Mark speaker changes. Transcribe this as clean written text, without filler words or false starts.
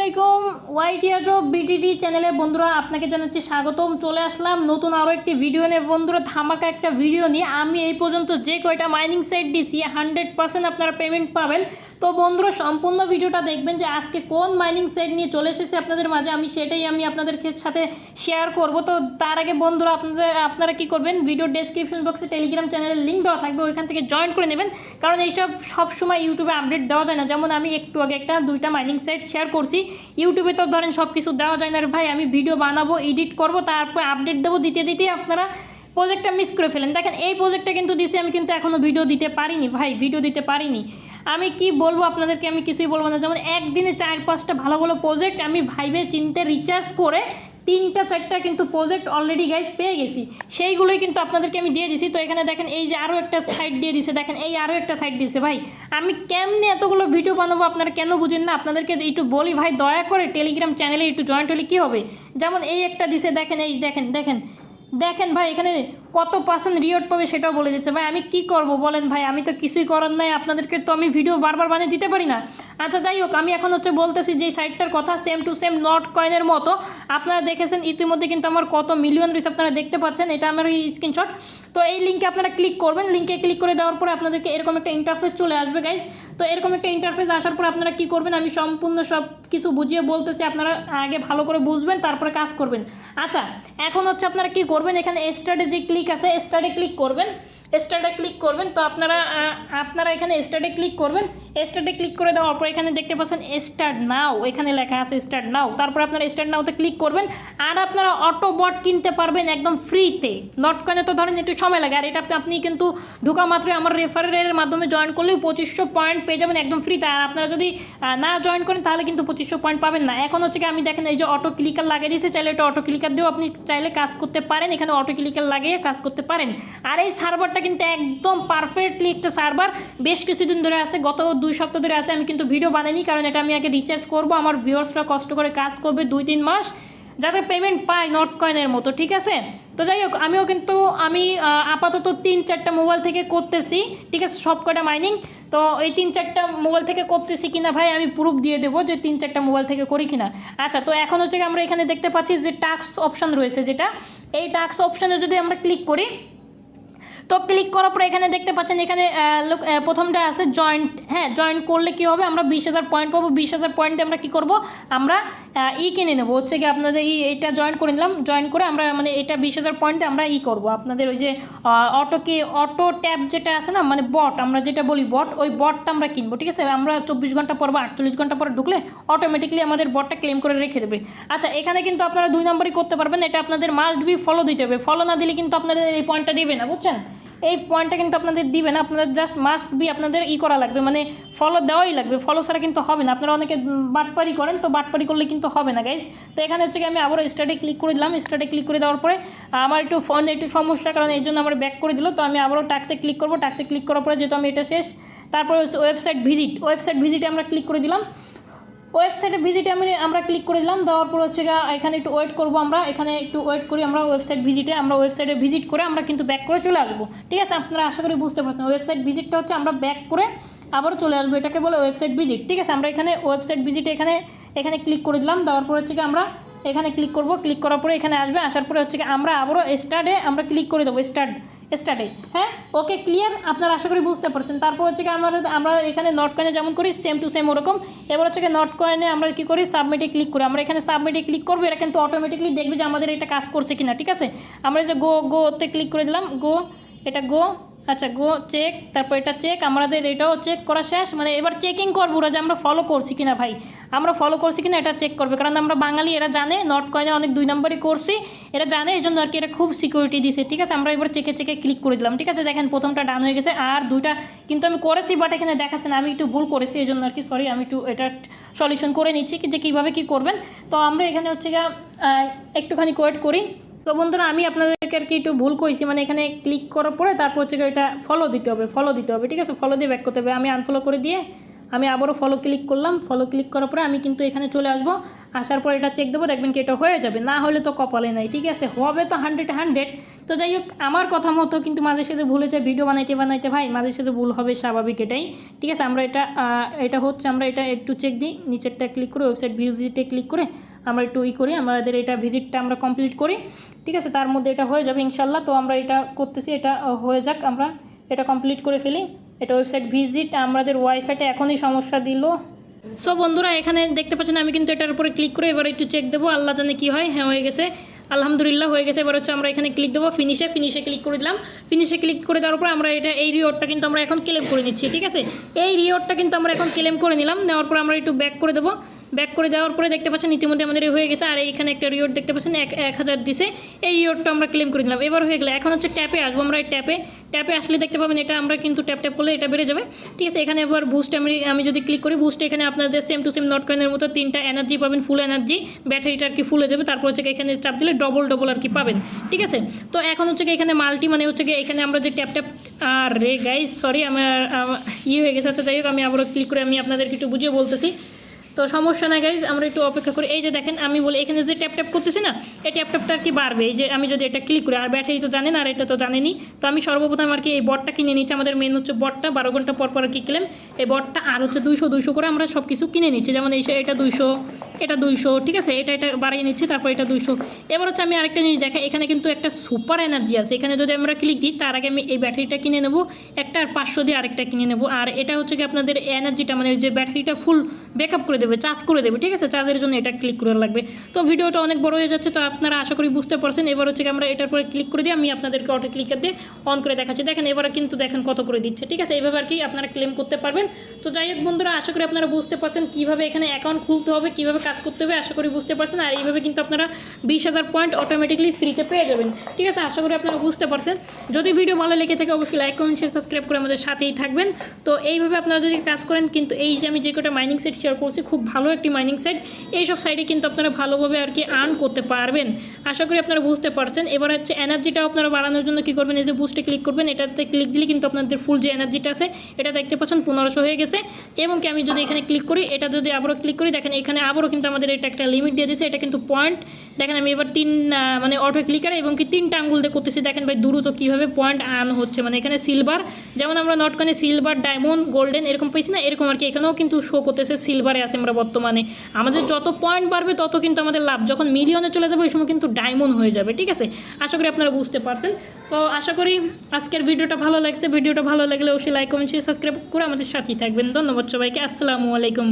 Speaker 1: আলাইকুম ওয়াইটি আজব বিডিটি চ্যানেলে বন্ধুরা আপনাকে জানাচ্ছি স্বাগতম। চলে আসলাম নতুন আরও একটি ভিডিও নিয়ে বন্ধুরা, ধামাকা একটা ভিডিও নিয়ে। আমি এই পর্যন্ত যে কয়টা মাইনিং সাইট দিছি 100% আপনারা পেমেন্ট পাবেন। তো বন্ধুরা সম্পূর্ণ ভিডিওটা দেখবেন যে আজকে কোন মাইনিং সাইট নিয়ে চলে এসেছে আপনাদের মাঝে, সেটাই আমি আপনাদের সাথে শেয়ার করব। তো তার আগে বন্ধুরা আপনারা কি করবেন, ভিডিও ডেসক্রিপশন বক্সে টেলিগ্রাম চ্যানেলের লিঙ্ক দেওয়া থাকবে, ওইখান থেকে জয়েন করে নেবেন। কারণ এইসব সবসময় ইউটিউবে আপডেট দেওয়া যায় না। যেমন আমি একটু আগে দুইটা মাইনিং সাইট শেয়ার করছি, ইউটিউবে তো ধরেন সব কিছু দেওয়া যায় না ভাই। আমি ভিডিও বানাবো, এডিট করব, তারপর আপডেট দেবো, দিতে আপনারা প্রজেক্টটা মিস করে ফেলেন। দেখেন এই প্রজেক্টটা কিন্তু দিছি, আমি কিন্তু এখনও ভিডিও দিতে পারিনি ভাই, ভিডিও দিতে পারিনি। আমি কি বলবো আপনাদেরকে, আমি কিছুই বলবো না। যেমন একদিনে 4-5টা ভালো ভালো প্রজেক্ট আমি ভাইবে চিনতে রিচার্জ করে 3-4টা কিন্তু প্রজেক্ট অলরেডি গাইজ পেয়ে গেছি, সেইগুলোই কিন্তু আপনাদেরকে আমি দিয়ে দিছি। তো এখানে দেখেন এই যে আরও একটা সাইট দিয়ে দিছে, দেখেন এই আরও একটা সাইট দিছে। ভাই আমি কেমনে এতগুলো ভিডিও বানাবো আপনারা কেন বুঝেন না? আপনাদেরকে একটু বলি ভাই, দয়া করে টেলিগ্রাম চ্যানেলে একটু জয়েন্ট হলে কী হবে। যেমন এই একটা দিছে, দেখেন এই দেখেন ভাই, এখানে কত % রিওয়ার্ড পাবে সেটাও বলে দিচ্ছে। ভাই আমি কি করব বলেন ভাই, আমি তো কিছুই করার নাই, আপনাদেরকে তো আমি ভিডিও বারবার বানিয়ে দিতে পারি না। আচ্ছা যাই হোক, আমি এখন বলতেছি যে সাইটটার কথা, সেম টু সেম নট কয়েনের মতো। আপনারা দেখেছেন ইতিমধ্যে কিন্তু আমার কত মিলিয়ন রিচ আপনারা দেখতে পাচ্ছেন, এটা আমার স্ক্রিনশট। তো এই লিঙ্কে আপনারা ক্লিক করবেন, লিঙ্কে ক্লিক করে দেওয়ার পরে আপনাদেরকে এরকম একটা ইন্টারফেস চলে আসবে গাইজ। তো এরকম একটা ইন্টারফেস আসার পর আপনারা কি করবেন, আমি সম্পূর্ণ সব কিছু বুঝিয়ে বলতেছি, আপনারা আগে ভালো করে বুঝবেন তারপরে কাজ করবেন। আচ্ছা এখন আপনারা কি করবেন, এখানে স্টার্টে যে ক্লিক আছে, স্টার্টে ক্লিক করবেন। তো আপনারা এখানে স্টার্টে ক্লিক করবেন। স্টার্টে ক্লিক করে দেওয়ার পর এখানে দেখতে পাচ্ছেন স্টার্ট নাও, এখানে লেখা আছে স্টার্ট নাও। তারপর আপনারা স্টার্ট নাওতে ক্লিক করবেন, আর আপনারা অটো বট কিনতে পারবেন একদম ফ্রিতে। নট কয়েনে তো ধরেন একটু সময় লাগে, আর এটা আপনি কিন্তু ঢোকা মাত্রই আমার রেফারেলের মাধ্যমে জয়েন করলেও 2500 পয়েন্ট পেয়ে যাবেন একদম ফ্রিতে। আর আপনারা যদি না জয়েন করেন তাহলে কিন্তু 2500 পয়েন্ট পাবেন না। এখন কি আমি দেখেন এই যে অটো ক্লিকার লাগিয়ে দিয়েছে, চাইলে এটা অটো ক্লিকার দিয়েও আপনি চাইলে কাজ করতে পারেন, এখানে অটো ক্লিকার লাগিয়ে কাজ করতে পারেন। আর এই সার্ভারটা কিন্তু একদম পারফেক্টলি একটা সার্ভার, বেশ কিছুদিন ধরে আছে, গত 2 সপ্তাহ ধরে আছে। আমি কিন্তু ভিডিও বানাইনি, কারণ এটা আমি আগে রিচার্জ করবো, আমার ভিউয়ার্সরা কষ্ট করে কাজ করবে 2-3 মাস, যাতে পেমেন্ট পায় নট কয়েনের মতো, ঠিক আছে। তো যাই হোক, আমি আপাতত 3-4টা মোবাইল থেকে করতেছি, ঠিক আছে, সব কয়টা মাইনিং। তো এই 3-4টা মোবাইল থেকে করতেছি কিনা ভাই আমি প্রুফ দিয়ে দেবো যে 3-4টা মোবাইল থেকে করি কিনা। আচ্ছা তো এখন আমরা এখানে দেখতে পাচ্ছি যে টাস্ক অপশান রয়েছে, যেটা এই টাস্ক অপশানে যদি আমরা ক্লিক করি, তো ক্লিক করার পরে এখানে দেখতে পাচ্ছেন, এখানে প্রথমটা আছে জয়েন্ট। হ্যাঁ, জয়েন করলে কী হবে, আমরা 20,000 পয়েন্ট পাবো। 20,000 পয়েন্টে আমরা কী করবো, আমরা কিনে নেবো, কি আপনাদের এইটা জয়েন করে নিলাম। জয়েন করে আমরা এটা 20,000 পয়েন্টে আমরা করবো আপনাদের ওই যে অটো ট্যাব যেটা আছে না, বট, আমরা যেটা বলি বট, ওই বটটা আমরা কিনবো, ঠিক আছে। আমরা 24 ঘন্টা পর বা 48 ঘন্টা পরে ঢুকলে অটোমেটিকলি আমাদের বটটা ক্লেম করে রেখে দেবে। আচ্ছা এখানে কিন্তু আপনারা 2 নম্বরই করতে পারবেন, এটা আপনাদের মাস্ট বি ফলো দিতে হবে। ফলো না দিলে কিন্তু আপনাদের এই পয়েন্টটা দিবে না, বুঝছেন। এই পয়েন্টটা কিন্তু আপনাদের দিবে না, আপনাদের জাস্ট মাস্ট বি আপনাদের করা লাগবে, ফলো দেওয়াই লাগবে। ফলো ছাড়া কিন্তু হবে না। আপনারা অনেকে বাটপারি করেন, তো বাটপারি করলে কিন্তু হবে না গাইজ। তো এখানে কি আমি আবারও স্টার্টে ক্লিক করে দিলাম। স্টার্টে ক্লিক করে দেওয়ার পরে আমার একটু ফোনে একটু সমস্যা, কারণ এই জন্য আমার ব্যাক করে দিল। তো আমি আবারও টাস্কে ক্লিক করবো। টাস্কে ক্লিক করার পরে যেহেতু আমি এটা শেষ, তারপরে ওয়েবসাইট ভিজিটে আমরা ক্লিক করে দিলাম। ওয়েবসাইটে ভিজিটে আমরা ক্লিক করে দিলাম। দেওয়ার পর এখানে একটু ওয়েট করবো, আমরা এখানে একটু ওয়েট করি। আমরা ওয়েবসাইটে ভিজিট করে আমরা কিন্তু ব্যাক করে চলে আসবো, ঠিক আছে। আপনারা আশা করি বুঝতে পারছেন, ওয়েবসাইট ভিজিটটা আমরা ব্যাক করে আবারও চলে আসবো, এটাকে বলে ওয়েবসাইট ভিজিট, ঠিক আছে। আমরা এখানে ওয়েবসাইট ভিজিটে এখানে ক্লিক করে দিলাম। দেওয়ার পর আমরা এখানে ক্লিক করবো। ক্লিক করার পরে এখানে আসবে, আসার পরে আমরা আবারও স্টার্টে আমরা ক্লিক করে দেবো, স্টার্টে। হ্যাঁ ওকে, ক্লিয়ার, আপনারা আশা করি বুঝতে পারছেন। তারপর আমরা এখানে নট কয়েনে যেমন করি সেম টু সেম ওরকম। এবার নট কয়েনে আমরা কী করি, সাবমিটে ক্লিক করি। আমরা এখানে সাবমিটে ক্লিক করবো, এটা কিন্তু অটোমেটিকলি দেখবে যে আমাদের এটা কাজ করছে কিনা, ঠিক আছে। আমরা যে গোতে ক্লিক করে দিলাম, এটা গো, আচ্ছা গো চেক, তারপর এটা চেক, আমাদের এটাও চেক করা শেষ। এবার চেকিং করবো ওরা যে আমরা ফলো করছি কিনা, ভাই আমরা ফলো করছি কিনা এটা চেক করবে, কারণ আমরা বাঙালি, এরা জানে নট কয়েনে অনেক 2 নম্বরই করছি, এরা জানে, এই জন্য এটা খুব সিকিউরিটি দিছে, ঠিক আছে। আমরা এবার চেকে ক্লিক করে দিলাম, ঠিক আছে। দেখেন প্রথমটা ডান হয়ে গেছে, আর 2টা কিন্তু আমি করেছি, বাট এখানে দেখাচ্ছে না, আমি একটু ভুল করেছি, এই জন্য সরি, আমি একটু এটা সলিউশন করে নিচ্ছি যে কীভাবে কী করবেন। তো আমরা এখানে একটুখানি ওয়েট করি। তো বন্ধুরা আমি আপনাদেরকে একটু ভুল কইছি, এখানে ক্লিক করার পরে তারপর এটা ফলো দিতে হবে, ঠিক আছে। ফলো দিয়ে ব্যাক করতে হবে। আমি আনফলো করে দিয়ে আমি আবারও ফলো ক্লিক করলাম, ফলো ক্লিক করার পরে আমি কিন্তু এখানে চলে আসবো, আসার পর এটা চেক দেবো, দেখবেন কি এটা হয়ে যাবে, না হলে তো কপালে নাই, ঠিক আছে, হবে তো 100। তো যাই হোক আমার কথা মতো কিন্তু মাঝে সাঝে ভুলে যায় ভিডিও বানাইতে ভাই, মাঝে সাঝে ভুল হবে, স্বাভাবিক এটাই, ঠিক আছে। আমরা এটা হচ্ছে আমরা এটা একটু চেক দিই, নিচেরটা ক্লিক করে ওয়েবসাইট ভিজিটে ক্লিক করে আমরা একটু করি, আমাদের এটা ভিজিটটা আমরা কমপ্লিট করি, ঠিক আছে, তার মধ্যে এটা হয়ে যাবে ইনশাল্লাহ। তো আমরা এটা করতেছি, এটা হয়ে যাক, আমরা এটা কমপ্লিট করে ফেলি। এটা ওয়েবসাইট ভিজিট, আমাদের ওয়াইফাইটা এখনই সমস্যা দিল। সো বন্ধুরা এখানে দেখতে পাচ্ছেন আমি কিন্তু এটার উপরে ক্লিক করে এবার একটু চেক দেবো, আল্লাহ জানে কী হয়। হ্যাঁ হয়ে গেছে, আলহামদুলিল্লাহ হয়ে গেছে। এবার হচ্ছে আমরা এখানে ক্লিক দেবো ফিনিশে ক্লিক করে দিলাম। ফিনিশে ক্লিক করে দেওয়ার পর আমরা এই রিওয়ার্ডটা কিন্তু আমরা এখন ক্লেম করে নিচ্ছি, ঠিক আছে। এই রিওয়ার্ডটা কিন্তু আমরা এখন ক্লেম করে নিলাম, নেওয়ার পর আমরা একটু ব্যাক করে দেবো। ব্যাক করে দেওয়ার পরে দেখতে পাচ্ছেন ইতিমধ্যে আমাদের হয়ে গেছে, আর এইখানে একটা রিওয়ার্ড দেখতে পাচ্ছেন 1000 দিছে, এই রিওয়ার্ডটা আমরা ক্লেম করে দিলাম। এবার হয়ে গেলে এখন হচ্ছে ট্যাপে আসবো, আমরা এই ট্যাপে আসলে দেখতে পাবেন এটা আমরা কিন্তু ট্যাপ করলে এটা বেড়ে যাবে, ঠিক আছে। এখানে এবার বুস্ট আমি যদি ক্লিক করি, বুস্ট এখানে আপনাদের সেম টু সেম নট কয়েনের মতো 3টা এনার্জি পাবেন, ফুল এনার্জি, ব্যাটারিটা আর কি ফুল হয়ে যাবে, তারপর হচ্ছে এখানে চাপ দিলে ডবল আর কি পাবেন, ঠিক আছে। তো এখন হচ্ছে এখানে মাল্টি মানে হচ্ছে এখানে আমরা যে ট্যাপ আর রে গাইস সরি আমার হয়ে গেছে। আচ্ছা যাই হোক আমি আবারও ক্লিক করে আমি আপনাদেরকে একটু বুঝিয়ে বলতেছি, তো সমস্যা নাই গাইজ, আমরা একটু অপেক্ষা করি। এই যে দেখেন আমি বলি এখানে যে ট্যাপ করতেছি না, এই ট্যাপটা আর কি বাড়বে, এই যে আমি যদি এটা ক্লিক করি, আর ব্যাটারি তো জানেন, আর এটা তো জানেনি। তো আমি সর্বপ্রথম আর কি এই বটটা কিনে নিচ্ছি, আমাদের মেন হচ্ছে বটটা, 12 ঘন্টা পর আর কি ক্লেম এই বটটা, আর হচ্ছে 200 করে আমরা সব কিছু কিনে নিচ্ছি, যেমন এটা 200 ঠিক আছে, এটা বাড়িয়ে নিচ্ছি, তারপর এটা 200। এবার হচ্ছে আমি আরেকটা জিনিস দেখা, এখানে কিন্তু একটা সুপার এনার্জি আছে, এখানে যদি আমরা ক্লিক দিই তার আগে আমি এই ব্যাটারিটা কিনে নেবো একটা, আর 500 দিয়ে আরেকটা কিনে নেবো, আর এটা হচ্ছে কি আপনাদের এনার্জিটা মানে যে ব্যাটারিটা ফুল ব্যাকআপ করে দেবে, চার্জ করে দেবে, ঠিক আছে, চার্জের জন্য এটা ক্লিক করে লাগবে। তো ভিডিওটা অনেক বড় হয়ে যাচ্ছে, তো আপনারা আশা করি বুঝতে পারছেন। এবার হচ্ছে আমরা এটার পরে ক্লিক করে দিই, আমি আপনাদেরকে অটো ক্লিকার দিয়ে অন করে দেখাচ্ছি, দেখেন এবারে কিন্তু দেখেন কত করে দিচ্ছে, ঠিক আছে, এইভাবে আর কি আপনারা ক্লেম করতে পারবেন। তো যাই হোক বন্ধুরা আশা করি আপনারা বুঝতে পারছেন কীভাবে এখানে অ্যাকাউন্ট খুলতে হবে, কীভাবে কাজ করতে হবে, আশা করি বুঝতে পারছেন। আর এইভাবে কিন্তু আপনারা 20,000 পয়েন্ট অটোমেটিকলি ফ্রিতে পেয়ে যাবেন, ঠিক আছে, আশা করি আপনারা বুঝতে পারছেন। যদি ভিডিও ভালো লেগে থাকে অবশ্যই লাইক কমেন্ট শেয়ার সাবস্ক্রাইব করে আমাদের সাথেই থাকবেন। তো এইভাবে আপনারা যদি কাজ করেন কিন্তু এই যে আমি যে কটা মাইনিং সাইট শেয়ার করছি, খুব ভালো একটি মাইনিং সাইট, এইসব সাইটে কিন্তু আপনারা ভালোভাবে আর কি আর্ন করতে পারবেন, আশা করি আপনারা বুঝতে পারছেন। এবার হচ্ছে এনার্জিটাও আপনারা বাড়ানোর জন্য কী করবেন, এই যে বুস্টে ক্লিক করবেন, এটাতে ক্লিক দিলে কিন্তু আপনাদের ফুল যে এনার্জিটা আছে এটা দেখতে পাচ্ছেন 1500 হয়ে গেছে। এবং কি আমি যদি এখানে ক্লিক করি, এটা যদি আবারও ক্লিক করি, দেখেন এখানে আবারও কিন্তু আমাদের এটা একটা লিমিট দিয়ে দিয়েছে, এটা কিন্তু পয়েন্ট, দেখেন আমি এবার 3 মানে অটো ক্লিকার এবং কি 3টা আঙ্গুল দিয়ে করতেছি, দেখেন ভাই দ্রুত কীভাবে পয়েন্ট আর্ন হচ্ছে, মানে এখানে সিলভার, যেমন আমরা নট কয়েনে সিলভার, ডায়মন্ড, গোল্ডেন এরকম পাইছি না, এরকম আর কি এখানেও কিন্তু শো করতেছে সিলভারে আছে আমরা বর্তমানে। আমাদের যত পয়েন্ট বাড়বে তত কিন্তু আমাদের লাভ, যখন মিলিয়নে চলে যাবে ওই সময় কিন্তু ডায়মন্ড হয়ে যাবে, ঠিক আছে, আশা করি আপনারা বুঝতে পারছেন। তো আশা করি আজকের ভিডিওটা ভালো লাগছে, ভিডিওটা ভালো লাগলে অবশ্যই লাইক কমেন্ট শেয়ার সাবস্ক্রাইব করে আমাদের সাথেই থাকবেন। ধন্যবাদ সবাইকে, আসসালামু আলাইকুম।